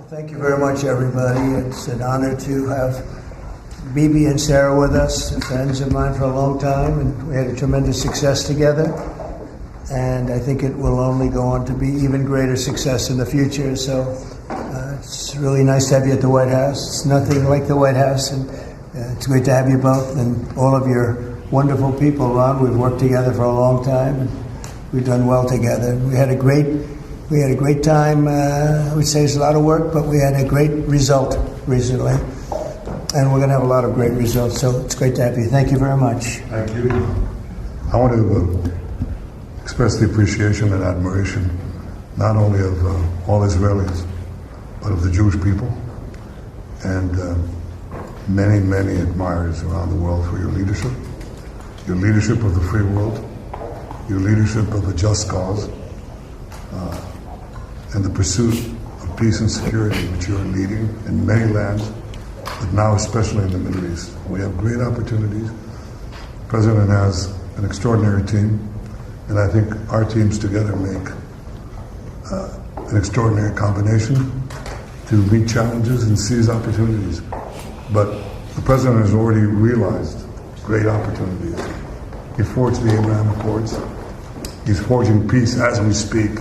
Thank you very much, everybody. It's an honor to have Bibi and Sarah with us, friends of mine for a long time, and we had a tremendous success together. And I think it will only go on to be even greater success in the future. So it's really nice to have you at the White House. It's nothing like the White House, and it's great to have you both and all of your wonderful people, Ron. We've worked together for a long time, and we've done well together. We had a great time. I would say it's a lot of work, but we had a great result recently, and we're going to have a lot of great results. So it's great to have you. Thank you very much. Thank you. I want to express the appreciation and admiration not only of all Israelis, but of the Jewish people and many, many admirers around the world for your leadership of the free world, your leadership of a just cause, and the pursuit of peace and security which you are leading in many lands, but now especially in the Middle East. We have great opportunities. The President has an extraordinary team, and I think our teams together make an extraordinary combination to meet challenges and seize opportunities. But the President has already realized great opportunities. He forged the Abraham Accords. He's forging peace as we speak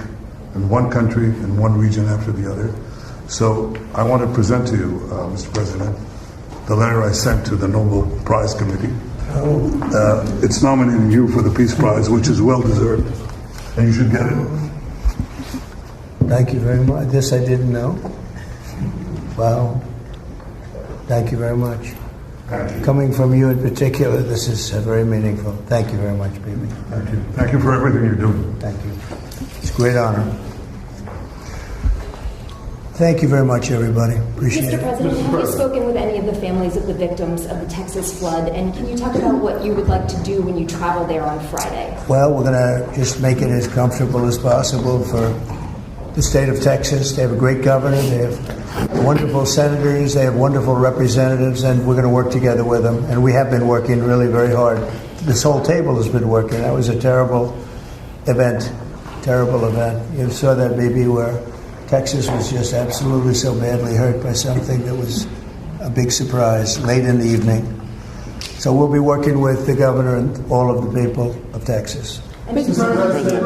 in one country, in one region after the other. So I want to present to you, Mr. President, the letter I sent to the Nobel Prize Committee. It's nominating you for the Peace Prize, which is well deserved, and you should get it. Thank you very much. This I didn't know. Wow. Thank you very much. Thank you. Coming from you in particular, this is very meaningful. Thank you very much, Bibi. Thank you. Thank you for everything you're doing. Thank you. It's a great honor. Thank you very much, everybody. Appreciate Mr. it. President, have you spoken with any of the families of the victims of the Texas flood? And can you talk about what you would like to do when you travel there on Friday? Well, we're going to just make it as comfortable as possible for the state of Texas. They have a great governor. They have wonderful senators. They have wonderful representatives, and we're going to work together with them. And we have been working really very hard. This whole table has been working. That was a terrible event. Terrible event. You saw that, maybe, where Texas was just absolutely so badly hurt by something that was a big surprise late in the evening. So we'll be working with the governor and all of the people of Texas. Mr. President,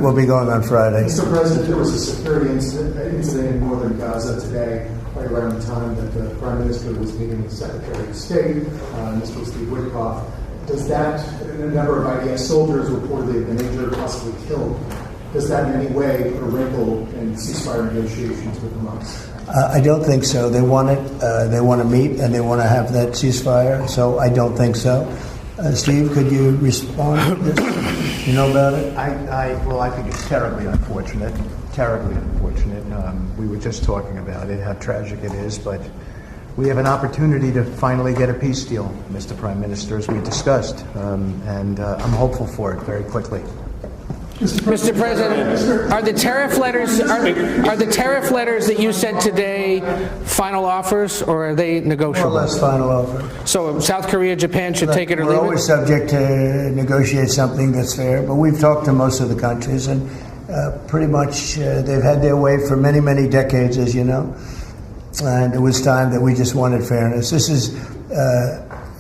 We'll be going on Friday. Mr. President, there was a security incident in northern Gaza today, right around the time that the Prime Minister was meeting with the Secretary of State, Mr. Steve Witkoff. Does that, a number of IDF soldiers reportedly have been injured, possibly killed, does that in any way put a wrinkle in ceasefire negotiations with Hamas? I don't think so. They want it. They want to meet, and they want to have that ceasefire. So I don't think so. Steve, could you respond to this? You know about it? Well, I think it's terribly unfortunate. Terribly unfortunate. We were just talking about it, how tragic it is, but we have an opportunity to finally get a peace deal, Mr. Prime Minister, as we discussed, and I'm hopeful for it very quickly. Mr. President, are the tariff letters that you sent today final offers, or are they negotiable? More or less final offer. So South Korea, Japan should take it or We're leave always it? subject to negotiate something that's fair, but we've talked to most of the countries, and pretty much they've had their way for many, many decades, as you know. And it was time that we just wanted fairness. This is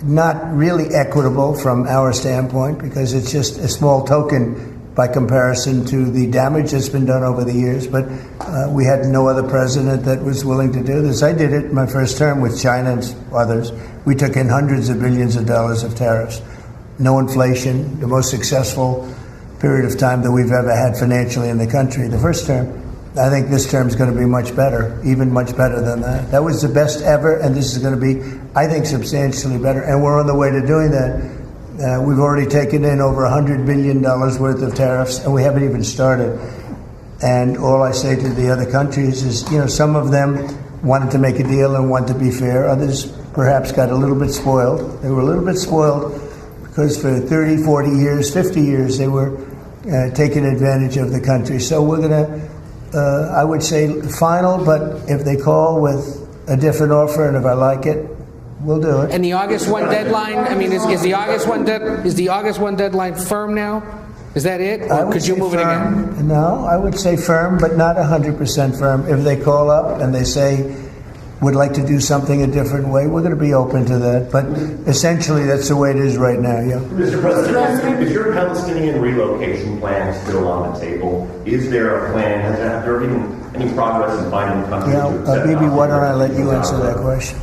not really equitable from our standpoint, because it's just a small token by comparison to the damage that's been done over the years. But we had no other president that was willing to do this. I did it in my first term with China and others. We took in hundreds of billions of dollars of tariffs. No inflation, the most successful period of time that we've ever had financially in the country. The first term. I think this term is going to be much better, even much better than that. That was the best ever, and this is going to be, I think, substantially better. And we're on the way to doing that. We've already taken in over $100 billion worth of tariffs, and we haven't even started. And all I say to the other countries is, you know, some of them wanted to make a deal and want to be fair. Others perhaps got a little bit spoiled. They were a little bit spoiled because for 30, 40 years, 50 years, they were taking advantage of the country. So we're going to, I would say, final, but if they call with a different offer and if I like it, we'll do it. And the August 1 deadline, I mean, is the August 1 deadline firm now? Is that it? I Or would could you say move it again? firm. No, I would say firm, but not 100% firm. If they call up and they say, would like to do something a different way, we're going to be open to that. But essentially, that's the way it is right now, yeah. Mr. President, is your Palestinian relocation plan still on the table? Is there a plan? Has there been any progress in finding countries Yeah, to accept Bibi, why don't I let you Palestinians? answer that question?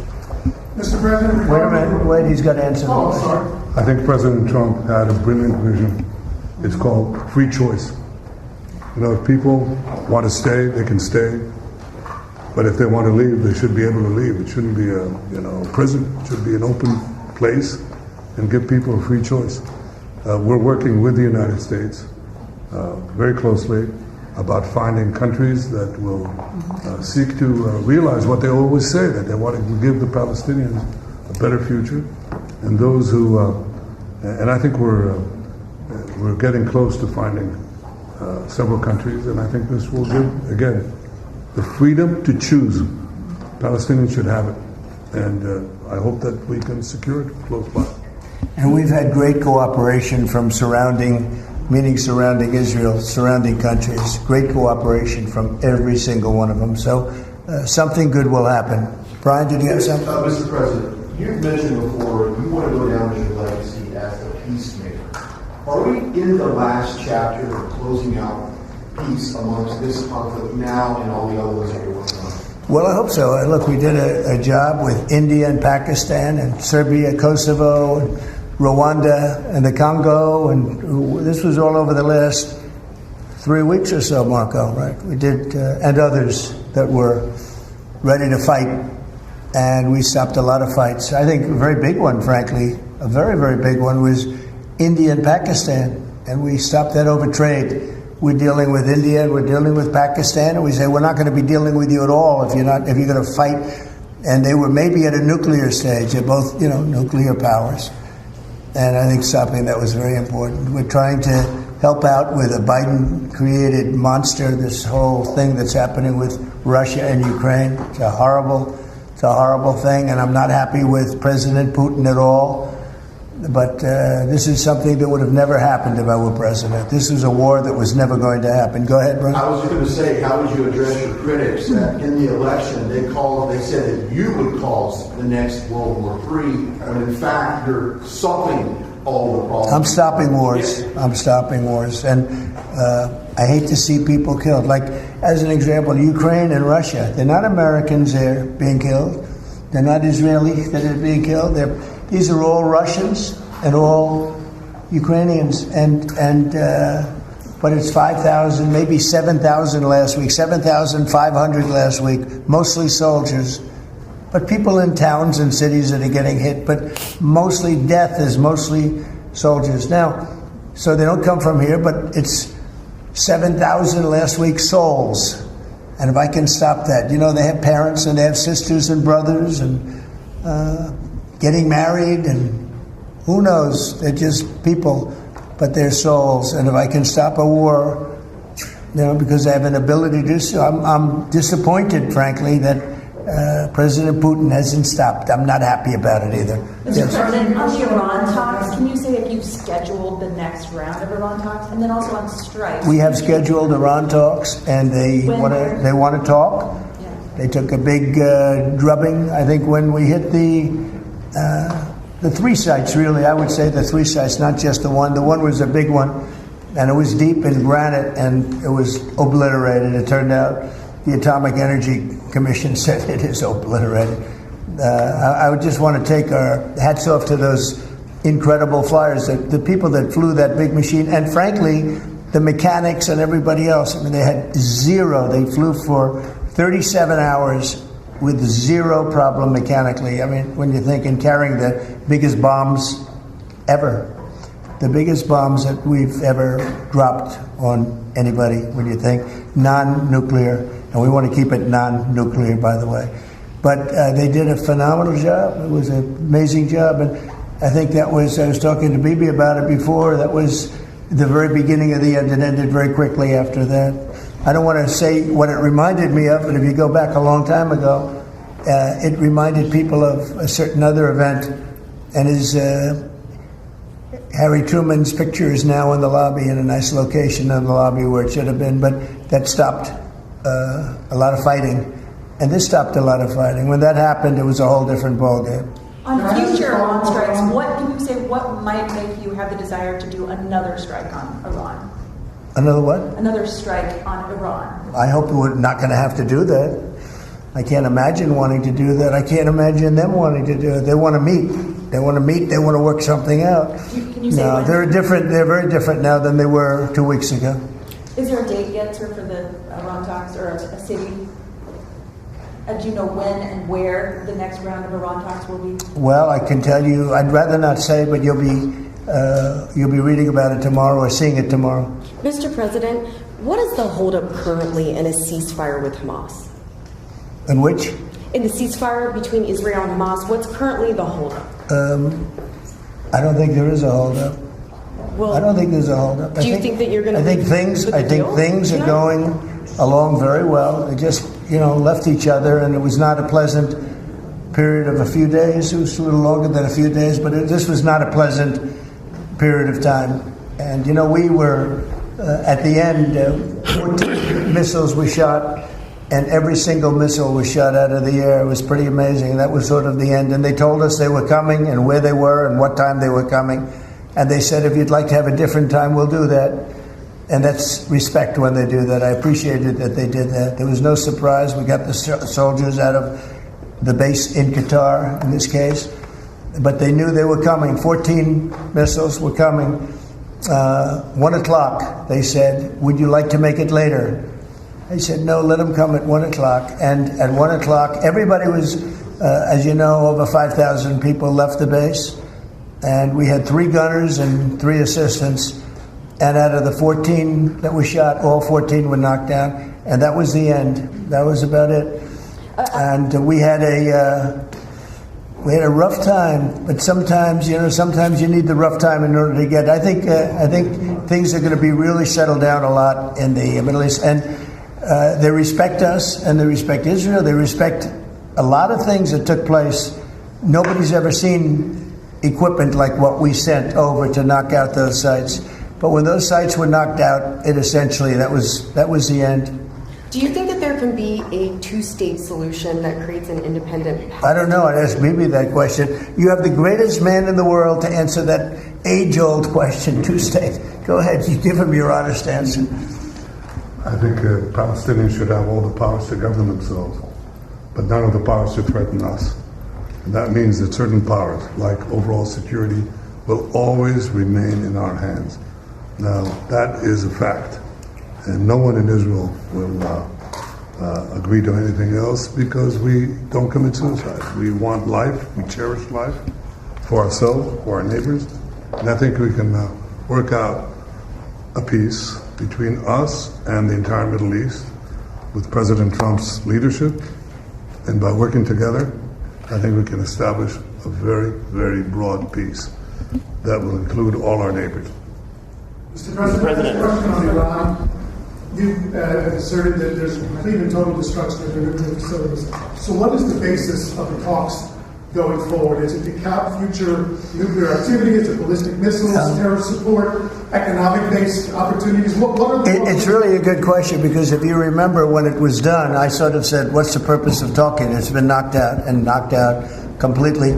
Mr. President, Wait a minute, wait, he's got to answer the Oh, question. sorry. I think President Trump had a brilliant vision. It's called free choice. You know, if people want to stay, they can stay. But if they want to leave, they should be able to leave. It shouldn't be a prison. It should be an open place and give people a free choice. We're working with the United States very closely about finding countries that will seek to realize what they always say, that they want to give the Palestinians a better future. And those who, and I think we're getting close to finding several countries, and I think this will give, again, the freedom to choose. Palestinians should have it, and I hope that we can secure it close by. And we've had great cooperation from surrounding Israel, surrounding countries, great cooperation from every single one of them. So something good will happen. Brian, did you have something? Mr. President, you've mentioned before you want to go down as your legacy as the peacemaker. Are we in the last chapter of closing out peace amongst this conflict now and all the other ones that you're working on? Well, I hope so. Look, we did a job with India and Pakistan and Serbia, Kosovo, and Rwanda and the Congo, and this was all over the last 3 weeks or so, Marco, right? We did, and others that were ready to fight, and we stopped a lot of fights. I think a very big one, frankly, a very, very big one was India and Pakistan, and we stopped that over trade. We're dealing with India and we're dealing with Pakistan, and we say we're not going to be dealing with you at all if you're going to fight. And they were maybe at a nuclear stage. They're both, nuclear powers. And I think stopping that was very important. We're trying to help out with a Biden-created monster, this whole thing that's happening with Russia and Ukraine. It's a horrible thing, and I'm not happy with President Putin at all. But this is something that would have never happened if I were president. This is a war that was never going to happen. Go ahead, Brian. I was going to say, how would you address your critics that in the election they said that you would cause the next World War III, when in fact you're solving all the problems? I'm stopping wars. And I hate to see people killed. Like, as an example, Ukraine and Russia. They're not Americans there being killed. They're not Israelis that are being killed. These are all Russians and all Ukrainians, but it's 5,000, maybe 7,000 last week, 7,500 last week, mostly soldiers, but people in towns and cities that are getting hit, but mostly death is mostly soldiers. Now, so they don't come from here, but it's 7,000 last week souls, and if I can stop that, they have parents and they have sisters and brothers and getting married, and who knows, they're just people, but they're souls. And if I can stop a war, because I have an ability to do so, I'm disappointed, frankly, that President Putin hasn't stopped. I'm not happy about it either. Mr. President, on the Iran talks, can you say if you've scheduled the next round of Iran talks? And then also on strikes. We have scheduled Iran talks, and they want to talk. Yeah. They took a big drubbing, I think, when we hit the 3 sites, really. I would say the 3 sites, not just the one. The one was a big one, and it was deep in granite, and it was obliterated. It turned out the Atomic Energy Commission said it is obliterated. I would just want to take our hats off to those incredible flyers, the people that flew that big machine, and frankly, the mechanics and everybody else. I mean, they had zero. They flew for 37 hours with zero problem mechanically. I mean, when you think in carrying the biggest bombs ever, the biggest bombs that we've ever dropped on anybody, when you think non-nuclear, and we want to keep it non-nuclear, by the way. But they did a phenomenal job. It was an amazing job, and I think I was talking to Bibi about it before, that was the very beginning of the end. It ended very quickly after that. I don't want to say what it reminded me of, but if you go back a long time ago, it reminded people of a certain other event, and Harry Truman's picture is now in the lobby, in a nice location in the lobby where it should have been, but that stopped a lot of fighting. And this stopped a lot of fighting. When that happened, it was a whole different ballgame. On future Iran strikes, what can you say, what might make you have the desire to do another strike on Iran? Another what? Another strike on Iran. I hope we're not going to have to do that. I can't imagine wanting to do that. I can't imagine them wanting to do it. They want to meet. They want to meet. They want to work something out. Can you say No, when? they're different. They're very different now than they were 2 weeks ago. Is there a date yet, sir, for the Iran talks, or a city? Do you know when and where the next round of Iran talks will be? Well, I can tell you. I'd rather not say, but you'll be reading about it tomorrow or seeing it tomorrow. Mr. President, what is the holdup currently in a ceasefire with Hamas? In which? In the ceasefire between Israel and Hamas, what's currently the holdup? I don't think there is a holdup. Well, I don't think there's a holdup. do you think that you're going to? I think things are going along very well. They just, left each other, and it was not a pleasant period of a few days. It was a little longer than a few days, but this was not a pleasant period of time. And we were at the end. 14 missiles were shot, and every single missile was shot out of the air. It was pretty amazing. That was sort of the end. And they told us they were coming and where they were and what time they were coming. And they said, if you'd like to have a different time, we'll do that. And that's respect when they do that. I appreciated that they did that. There was no surprise. We got the soldiers out of the base in Qatar, in this case. But they knew they were coming. 14 missiles were coming. 1 o'clock, they said, would you like to make it later? I said, no, let them come at 1 o'clock. And at 1 o'clock, everybody was, as you know, over 5,000 people left the base. And we had 3 gunners and 3 assistants. And out of the 14 that were shot, all 14 were knocked down. And that was the end. That was about it. And we had a rough time. But sometimes you need the rough time in order to get. I think things are going to be really settled down a lot in the Middle East. And they respect us, and they respect Israel. They respect a lot of things that took place. Nobody's ever seen equipment like what we sent over to knock out those sites. But when those sites were knocked out, it essentially, that was the end. Do you think that there can be a two-state solution that creates an independent Palestine? I don't know. I'd ask Bibi that question. You have the greatest man in the world to answer that age-old question, two-state. Go ahead. You give him your honest answer. I think Palestinians should have all the powers to govern themselves, but none of the powers to threaten us. And that means that certain powers, like overall security, will always remain in our hands. Now, that is a fact. And no one in Israel will agree to anything else because we don't commit suicide. We want life, we cherish life for ourselves, for our neighbors. And I think we can work out a peace between us and the entire Middle East with President Trump's leadership. And by working together, I think we can establish a very, very broad peace that will include all our neighbors. Mr. President, a question on Iran. You asserted that there's complete and total destruction of the nuclear facilities. So what is the basis of the talks going forward? Is it to cap future nuclear activity? Is it ballistic missiles, terror support, economic-based opportunities? What are the It's really a good question because if you remember when it was done, I sort of said, what's the purpose of talking? It's been knocked out completely.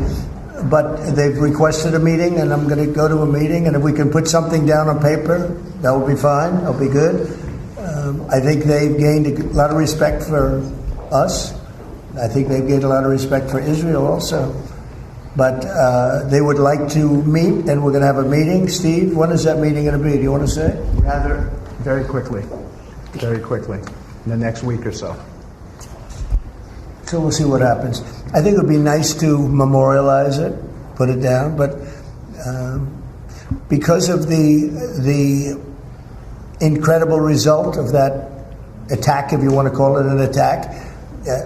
But they've requested a meeting, and I'm going to go to a meeting, and if we can put something down on paper, that will be fine. That'll be good. I think they've gained a lot of respect for us. I think they've gained a lot of respect for Israel also. But they would like to meet, and we're going to have a meeting. Steve, when is that meeting going to be? Do you want to say? Rather, very quickly, in the next week or so. So we'll see what happens. I think it would be nice to memorialize it, put it down, but because of the incredible result of that attack, if you want to call it an attack,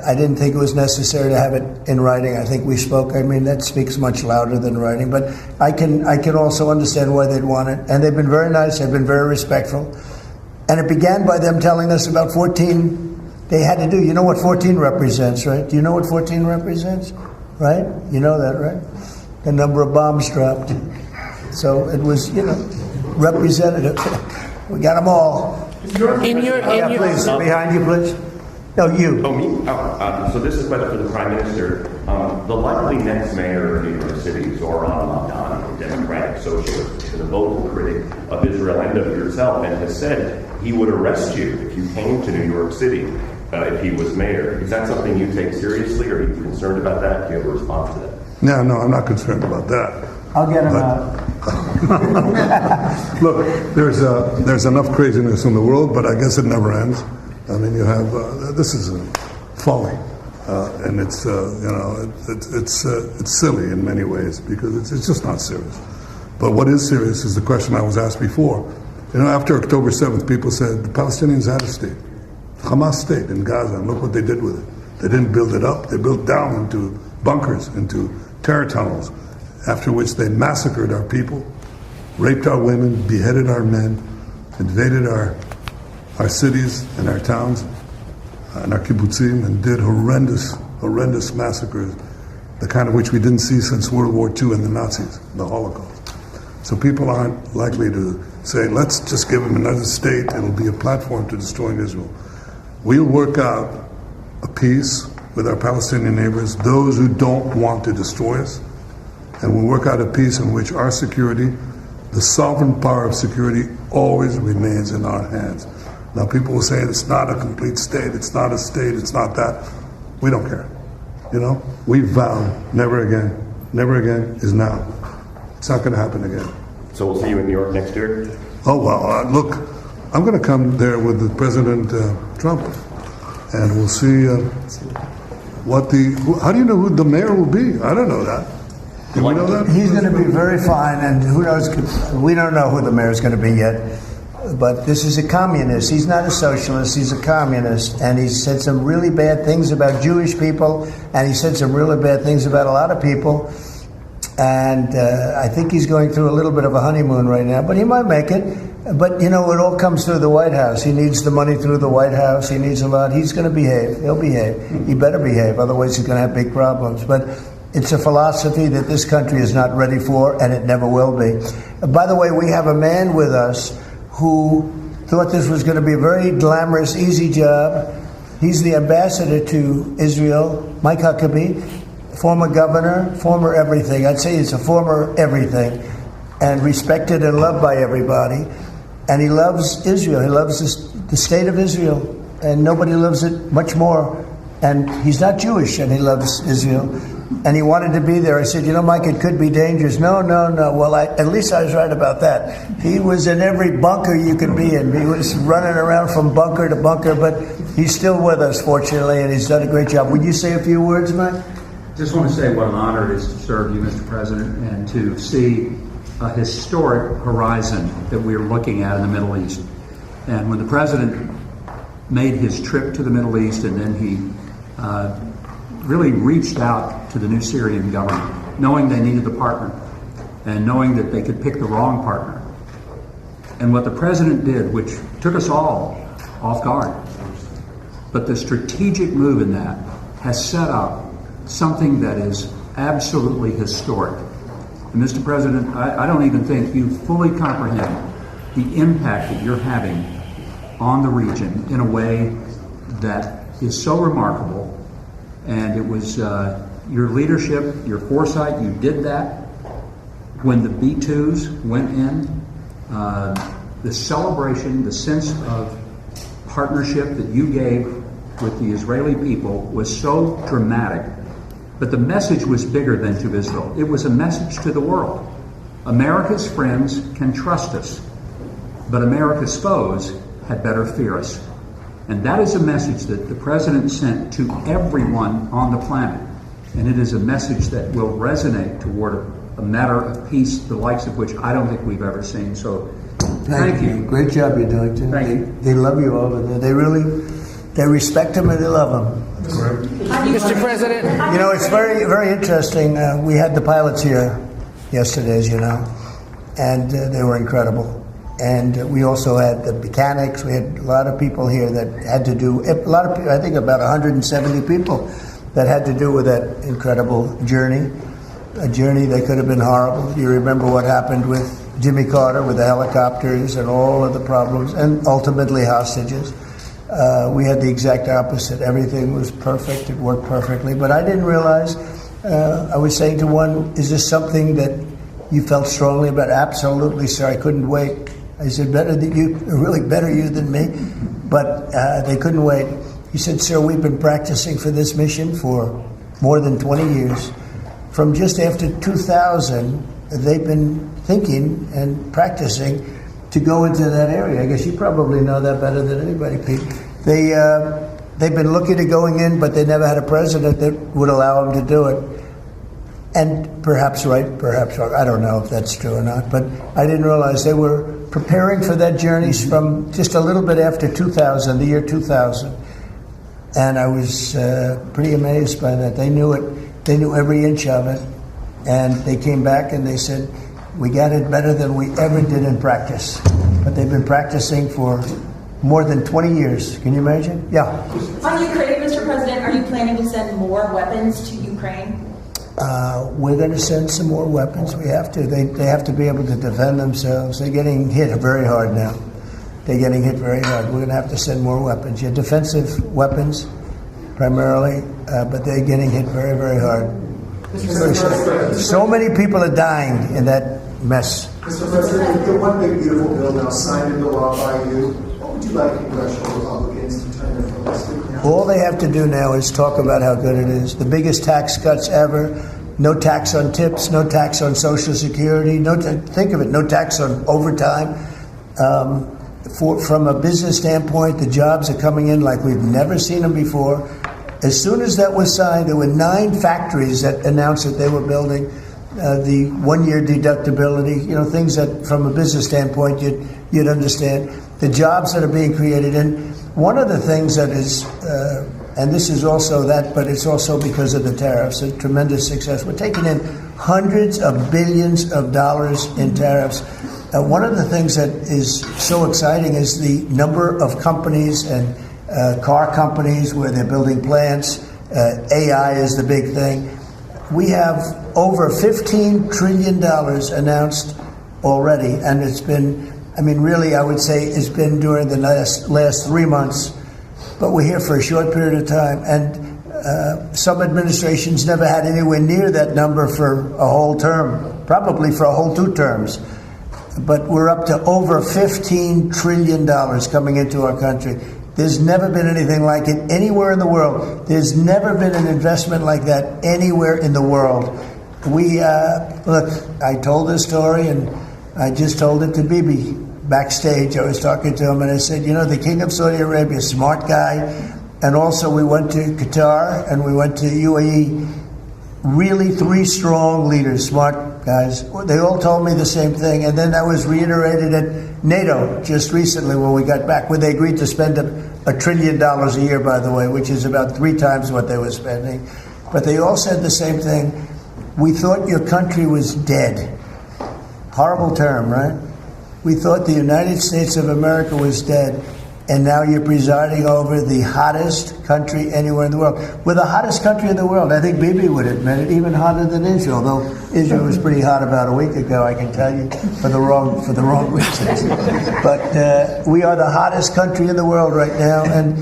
I didn't think it was necessary to have it in writing. I think we spoke. I mean, that speaks much louder than writing. But I can also understand why they'd want it. And they've been very nice. They've been very respectful. And it began by them telling us about 14 they had to do. You know what 14 represents, right? Do you know what 14 represents? Right? You know that, right? The number of bombs dropped. So it was, representative. We got them all. Yeah, please, behind you, please. No, you. Oh, me? So this is question for the Prime Minister. The likely next mayor of New York City, Zoran Mamdani, a Democratic socialist, and a vocal critic of Israel and of yourself, and has said he would arrest you if you came to New York City if he was mayor. Is that something you take seriously, or are you concerned about that? Do you have a response to that? No, I'm not concerned about that. I'll get him out. Look, there's enough craziness in the world, but I guess it never ends. I mean, you have this is folly, and it's it's silly in many ways because it's just not serious. But what is serious is the question I was asked before. After October 7th, people said the Palestinians had a state, Hamas state in Gaza, and look what they did with it. They didn't build it up; they built down into bunkers, into terror tunnels, after which they massacred our people, raped our women, beheaded our men, invaded our cities and our towns and our kibbutzim, and did horrendous massacres, the kind of which we didn't see since World War II and the Nazis, the Holocaust. So people aren't likely to say, let's just give them another state, it'll be a platform to destroying Israel. We'll work out a peace with our Palestinian neighbors, those who don't want to destroy us, and we'll work out a peace in which our security, the sovereign power of security, always remains in our hands. Now people will say it's not a complete state, it's not a state, it's not that. We don't care. We vow never again is now. It's not going to happen again. So we'll see you in New York next year? Oh, well, look, I'm going to come there with the President Trump, and we'll see how do you know who the mayor will be? I don't know that. Do we know that? He's going to be very fine, and who knows, we don't know who the mayor's going to be yet. But this is a communist. He's not a socialist. He's a communist. And he said some really bad things about Jewish people. And he said some really bad things about a lot of people. And I think he's going through a little bit of a honeymoon right now. But he might make it. But, it all comes through the White House. He needs the money through the White House. He needs a lot. He's going to behave. He'll behave. He better behave. Otherwise, he's going to have big problems. But it's a philosophy that this country is not ready for, and it never will be. By the way, we have a man with us who thought this was going to be a very glamorous, easy job. He's the ambassador to Israel, Mike Huckabee, former governor, former everything. I'd say he's a former everything, and respected and loved by everybody. And he loves Israel. He loves the state of Israel, and nobody loves it much more. And he's not Jewish, and he loves Israel. And he wanted to be there. I said, Mike, it could be dangerous. No. Well, at least I was right about that. He was in every bunker you could be in. He was running around from bunker to bunker, but he's still with us, fortunately, and he's done a great job. Would you say a few words, Mike? Just want to say what an honor it is to serve you, Mr. President, and to see a historic horizon that we are looking at in the Middle East. And when the President made his trip to the Middle East, and then he really reached out to the new Syrian government, knowing they needed a partner and knowing that they could pick the wrong partner. And what the President did, which took us all off guard, but the strategic move in that has set up something that is absolutely historic. And Mr. President, I don't even think you fully comprehend the impact that you're having on the region in a way that is so remarkable. And it was your leadership, your foresight, you did that. When the B-2s went in, the celebration, the sense of partnership that you gave with the Israeli people was so dramatic. But the message was bigger than to Israel. It was a message to the world. America's friends can trust us, but America's foes had better fear us. And that is a message that the President sent to everyone on the planet. And it is a message that will resonate toward a matter of peace, the likes of which I don't think we've ever seen. So thank you. Great job you're doing, too. Thank you. They love you over there. They respect him and they love him. Mr. President. It's very, very interesting. We had the pilots here yesterday, as you know, and they were incredible. And we also had the mechanics. We had a lot of people here that had to do, I think about 170 people that had to do with that incredible journey. a journey that could have been horrible. You remember what happened with Jimmy Carter with the helicopters and all of the problems, and ultimately hostages. We had the exact opposite. Everything was perfect. It worked perfectly. But I didn't realize, I was saying to one, is this something that you felt strongly about? Absolutely, sir. I couldn't wait. I said, better than you, really better you than me. But they couldn't wait. He said, sir, we've been practicing for this mission for more than 20 years. From just after 2000, they've been thinking and practicing to go into that area. I guess you probably know that better than anybody, Pete. They've been looking at going in, but they never had a president that would allow them to do it. And perhaps right, perhaps wrong. I don't know if that's true or not, but I didn't realize they were preparing for that journey from just a little bit after 2000, the year 2000. And I was pretty amazed by that. They knew it. They knew every inch of it. And they came back and they said, we got it better than we ever did in practice. But they've been practicing for more than 20 years. Can you imagine? Yeah. On Ukraine, Mr. President, are you planning to send more weapons to Ukraine? We're going to send some more weapons. We have to. They have to be able to defend themselves. They're getting hit very hard now. They're getting hit very hard. We're going to have to send more weapons. Yeah, defensive weapons primarily, but they're getting hit very, very hard. So many people are dying in that mess. Mr. President, the one big beautiful bill now signed into law by you, what would you like congressional Republicans to turn their focus to? All they have to do now is talk about how good it is. The biggest tax cuts ever. No tax on tips, no tax on Social Security, think of it, no tax on overtime. From a business standpoint, the jobs are coming in like we've never seen them before. As soon as that was signed, there were 9 factories that announced that they were building the 1-year deductibility, things that from a business standpoint you'd understand. The jobs that are being created. And one of the things that is, and this is also that, but it's also because of the tariffs, a tremendous success. We're taking in hundreds of billions of dollars in tariffs. One of the things that is so exciting is the number of companies and car companies where they're building plants. AI is the big thing. We have over $15 trillion announced already, and it's been, really, I would say it's been during the last 3 months, but we're here for a short period of time, and some administrations never had anywhere near that number for a whole term, probably for a whole 2 terms. But we're up to over $15 trillion coming into our country. There's never been anything like it anywhere in the world. There's never been an investment like that anywhere in the world. Look, I told this story, and I just told it to Bibi backstage. I was talking to him, and I said, the King of Saudi Arabia, smart guy, and also we went to Qatar, and we went to UAE. Really 3 strong leaders, smart guys. They all told me the same thing, and then that was reiterated at NATO just recently when we got back, where they agreed to spend $1 trillion a year, by the way, which is about 3 times what they were spending. But they all said the same thing. We thought your country was dead. Horrible term, right? We thought the United States of America was dead, and now you're presiding over the hottest country anywhere in the world. We're the hottest country in the world. I think Bibi would admit it, even hotter than Israel, though Israel was pretty hot about a week ago, I can tell you, for the wrong reasons. But we are the hottest country in the world right now, and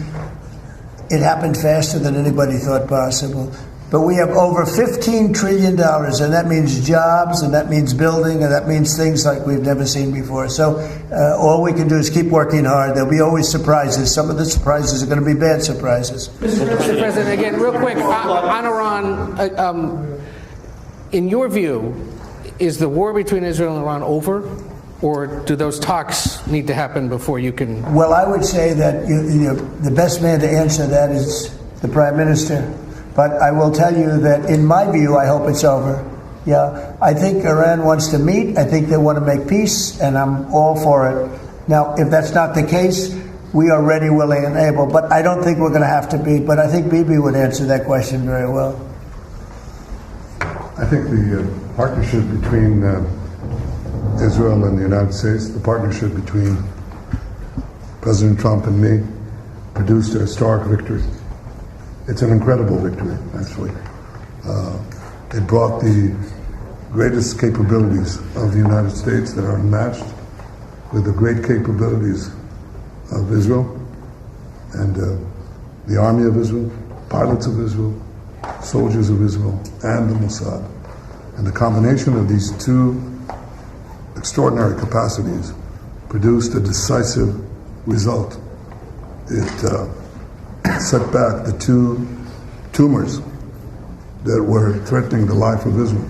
it happened faster than anybody thought possible. But we have over $15 trillion, and that means jobs, and that means building, and that means things like we've never seen before. So all we can do is keep working hard. There'll be always surprises. Some of the surprises are going to be bad surprises. Mr. President, again, real quick, on Iran, in your view, is the war between Israel and Iran over? Or do those talks need to happen before you can... Well, I would say that the best man to answer that is the Prime Minister. But I will tell you that in my view, I hope it's over. Yeah, I think Iran wants to meet. I think they want to make peace, and I'm all for it. Now, if that's not the case, we are ready, willing, and able. But I don't think we're going to have to be. But I think Bibi would answer that question very well. I think the partnership between Israel and the United States, the partnership between President Trump and me, produced a historic victory. It's an incredible victory, actually. It brought the greatest capabilities of the United States that are unmatched with the great capabilities of Israel and the army of Israel, pilots of Israel, soldiers of Israel, and the Mossad. And the combination of these two extraordinary capacities produced a decisive result. It set back the two tumors that were threatening the life of Israel,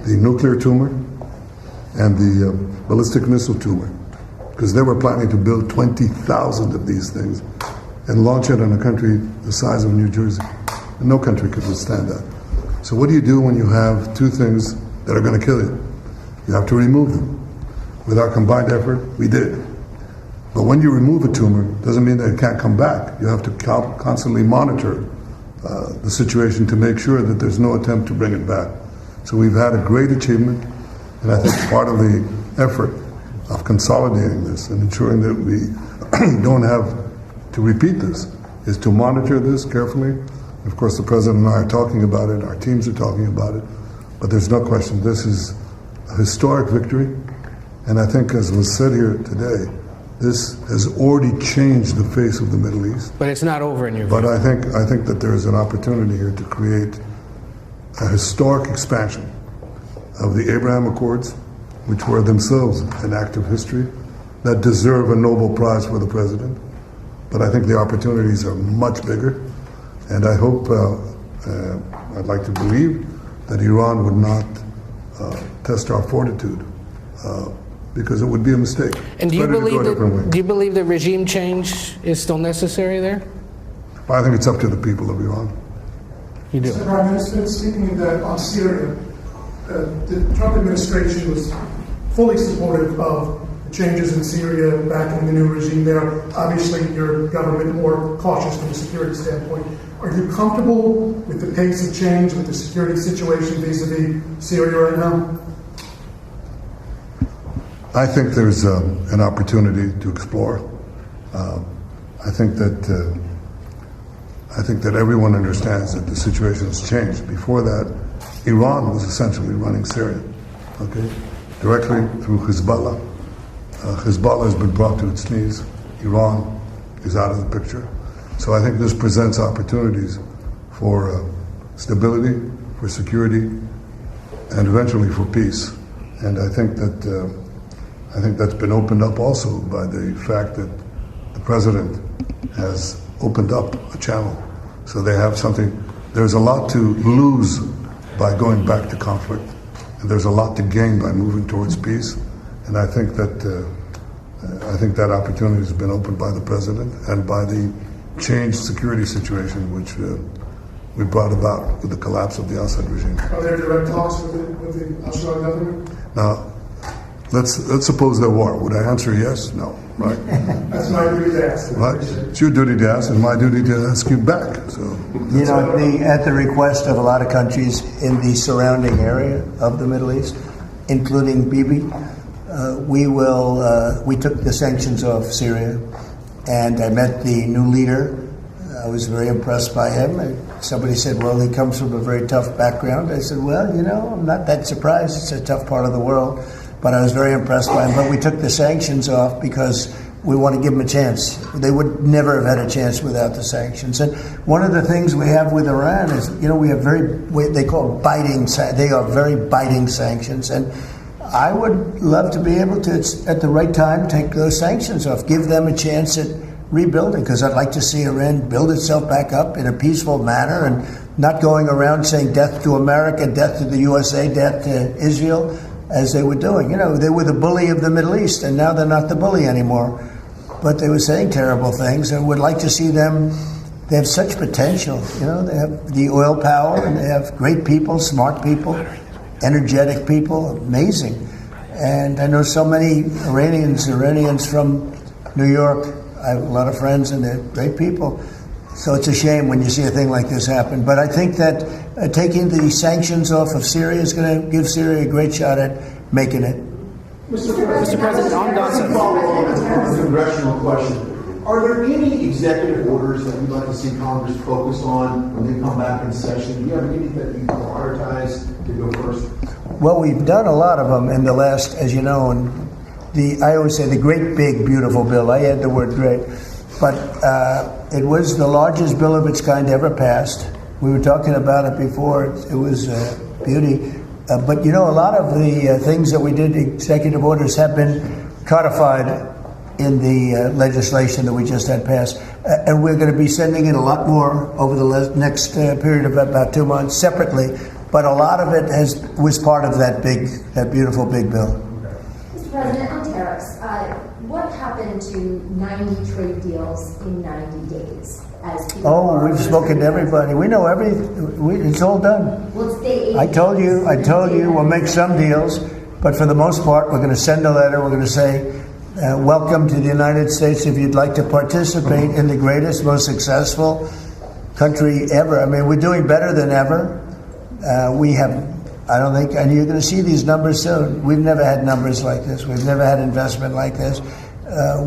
the nuclear tumor and the ballistic missile tumor, because they were planning to build 20,000 of these things and launch it on a country the size of New Jersey. And no country could withstand that. So what do you do when you have two things that are going to kill you? You have to remove them. With our combined effort, we did. But when you remove a tumor, doesn't mean that it can't come back. You have to constantly monitor the situation to make sure that there's no attempt to bring it back. So we've had a great achievement, and I think part of the effort of consolidating this and ensuring that we don't have to repeat this is to monitor this carefully. Of course, the President and I are talking about it, our teams are talking about it, but there's no question this is a historic victory, and I think, as was said here today, this has already changed the face of the Middle East. But it's not over in your view. But I think that there is an opportunity here to create a historic expansion of the Abraham Accords, which were themselves an act of history, that deserve a Nobel Prize for the President. But I think the opportunities are much bigger, and I hope, I'd like to believe, that Iran would not test our fortitude, because it would be a mistake. And do you believe that regime change is still necessary there? I think it's up to the people of Iran. You do. Mr. Prime Minister, speaking on Syria, the Trump administration was fully supportive of the changes in Syria, backing the new regime there. Obviously, your government more cautious from a security standpoint. Are you comfortable with the pace of change, with the security situation vis-a-vis Syria right now? I think there's an opportunity to explore. I think that everyone understands that the situation has changed. Before that, Iran was essentially running Syria, okay, directly through Hezbollah. Hezbollah has been brought to its knees. Iran is out of the picture. So I think this presents opportunities for stability, for security, and eventually for peace. And I think that's been opened up also by the fact that the president has opened up a channel. So they have something. There's a lot to lose by going back to conflict, and there's a lot to gain by moving towards peace. And I think that opportunity has been opened by the president and by the changed security situation which we brought about with the collapse of the Assad regime. Are there direct talks with the Assad government? Now, let's suppose there were. Would I answer yes? No, right? That's my duty to ask. Right? It's your duty to ask, and my duty to ask you back. So, you know, at the request of a lot of countries in the surrounding area of the Middle East, including Bibi, we took the sanctions off Syria, and I met the new leader. I was very impressed by him. Somebody said, well, he comes from a very tough background. I said, well, you know, I'm not that surprised. It's a tough part of the world. But I was very impressed by him. But we took the sanctions off because we want to give them a chance. They would never have had a chance without the sanctions. And one of the things we have with Iran is, you know, we have they are very biting sanctions. And I would love to be able to, at the right time, take those sanctions off, give them a chance at rebuilding, because I'd like to see Iran build itself back up in a peaceful manner and not going around saying death to America, death to the USA, death to Israel, as they were doing. You know, they were the bully of the Middle East, and now they're not the bully anymore. But they were saying terrible things, and would like to see them. They have such potential. You know, they have the oil power, and they have great people, smart people, energetic people, amazing. And I know so many Iranians from New York. I have a lot of friends, and they're great people. So it's a shame when you see a thing like this happen. But I think that taking the sanctions off of Syria is going to give Syria a great shot at making it. Mr. President, on Gaza. A congressional question. Are there any executive orders that you'd like to see Congress focus on when they come back in session? Do you have any that you prioritize to go first? Well, we've done a lot of them in the last, as you know, and I always say the great, big, beautiful bill. I add the word great. But it was the largest bill of its kind ever passed. We were talking about it before. It was beauty. But, you know, a lot of the things that we did, executive orders, have been codified in the legislation that we just had passed. And we're going to be sending in a lot more over the next period of about 2 months separately. But a lot of it was part of that beautiful big bill. Mr. President, on tariffs, what happened to 90 trade deals in 90 days? We've spoken to everybody. We know it's all done. Well, it's day 8. I told you, we'll make some deals, but for the most part, we're going to send a letter. We're going to say, welcome to the United States. If you'd like to participate in the greatest, most successful country ever. I mean, we're doing better than ever. We have, I don't think, and you're going to see these numbers soon. We've never had numbers like this. We've never had investment like this.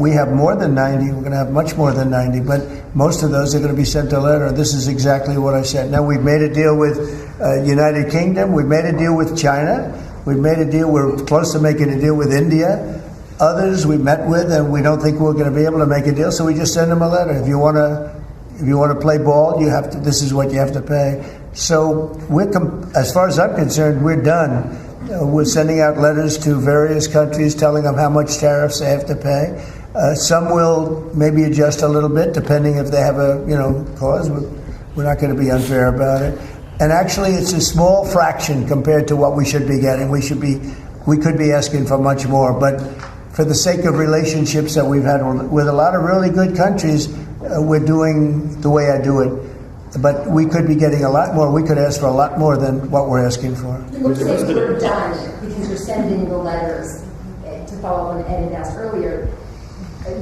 We have more than 90. We're going to have much more than 90, but most of those are going to be sent a letter. This is exactly what I said. Now, we've made a deal with United Kingdom. We've made a deal with China. We've made a deal. We're close to making a deal with India. Others we met with, and we don't think we're going to be able to make a deal, so we just send them a letter. If you want to play ball, you have to. This is what you have to pay. So as far as I'm concerned, we're done. We're sending out letters to various countries telling them how much tariffs they have to pay. Some will maybe adjust a little bit depending if they have a cause. We're not going to be unfair about it. And actually, it's a small fraction compared to what we should be getting. We could be asking for much more, but for the sake of relationships that we've had with a lot of really good countries, we're doing the way I do it. But we could be getting a lot more. We could ask for a lot more than what we're asking for. It looks like we're done because you're sending the letters. To follow up on Ed had asked earlier,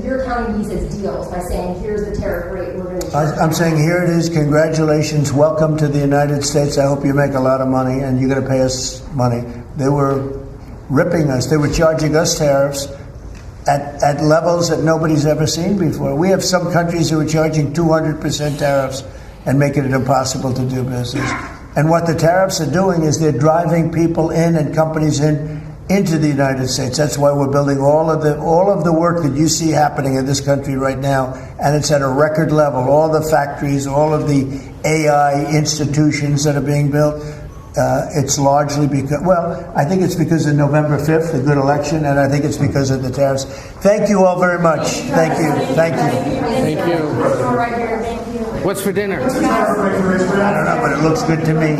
you're counting these as deals by saying, here's the tariff rate we're going to charge. I'm saying, here it is. Congratulations. Welcome to the United States. I hope you make a lot of money, and you're going to pay us money. They were ripping us. They were charging us tariffs at levels that nobody's ever seen before. We have some countries who are charging 200% tariffs and making it impossible to do business. And what the tariffs are doing is they're driving people in and companies into the United States. That's why we're building all of the work that you see happening in this country right now, and it's at a record level. All the factories, all of the AI institutions that are being built. It's largely because, I think it's because of November 5th, the good election, and I think it's because of the tariffs. Thank you all very much. Thank you. Thank you. What's for dinner? I don't know, but it looks good to me.